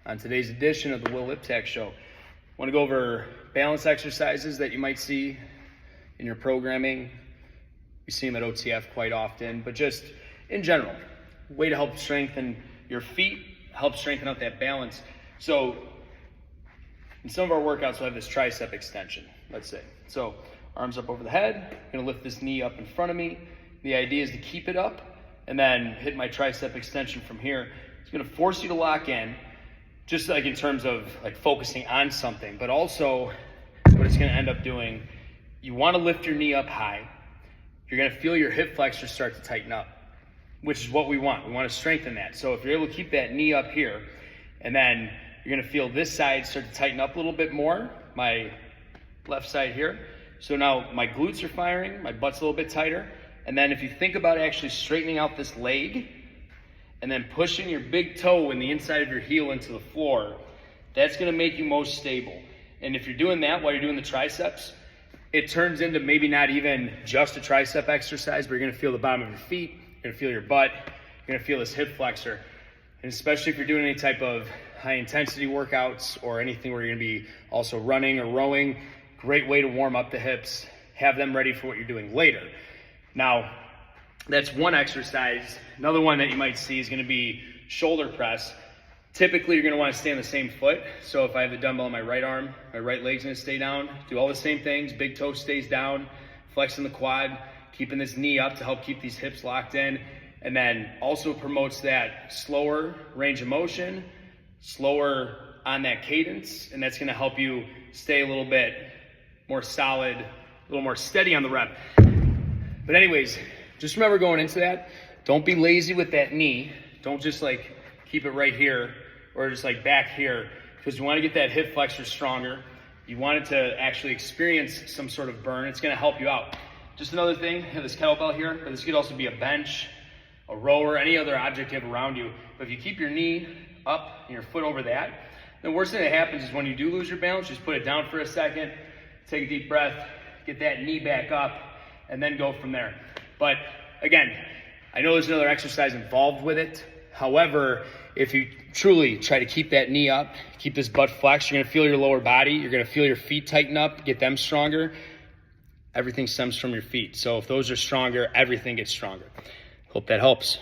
On today's edition of the Will Liptak Show, I want to go over balance exercises that you might see in your programming. You see them at OTF quite often, but just in general, way to help strengthen your feet, help strengthen out that balance. So in some of our workouts, we'll have this tricep extension, let's say. So arms up over the head, I'm gonna lift this knee up in front of me. The idea is to keep it up and then hit my tricep extension from here. It's gonna force you to lock in, just like in terms of like focusing on something, but also what it's gonna end up doing, you wanna lift your knee up high. You're gonna feel your hip flexors start to tighten up, which is what we want. We wanna strengthen that. So if you're able to keep that knee up here, and then you're gonna feel this side start to tighten up a little bit more, my left side here. So now my glutes are firing, my butt's a little bit tighter. And then if you think about actually straightening out this leg and then pushing your big toe in the inside of your heel into the floor, that's gonna make you most stable. And if you're doing that while you're doing the triceps, it turns into maybe not even just a tricep exercise, but you're gonna feel the bottom of your feet, you're gonna feel your butt, you're gonna feel this hip flexor. And especially if you're doing any type of high intensity workouts or anything where you're gonna be also running or rowing, great way to warm up the hips, have them ready for what you're doing later. Now, that's one exercise. Another one that you might see is gonna be shoulder press. Typically, you're gonna wanna stay on the same foot. So if I have the dumbbell on my right arm, my right leg's gonna stay down. Do all the same things. Big toe stays down, flexing the quad, keeping this knee up to help keep these hips locked in. And then also promotes that slower range of motion, slower on that cadence, and that's gonna help you stay a little bit more solid, a little more steady on the rep. But anyways, just remember going into that, don't be lazy with that knee. Don't just like keep it right here or just like back here, because you wanna get that hip flexor stronger. You want it to actually experience some sort of burn. It's gonna help you out. Just another thing, I have this kettlebell here, but this could also be a bench, a rower, any other object you have around you. But if you keep your knee up and your foot over that, the worst thing that happens is when you do lose your balance, just put it down for a second, take a deep breath, get that knee back up, and then go from there. But again, I know there's another exercise involved with it. However, if you truly try to keep that knee up, keep this butt flexed, you're gonna feel your lower body, you're gonna feel your feet tighten up, get them stronger. Everything stems from your feet. So if those are stronger, everything gets stronger. Hope that helps.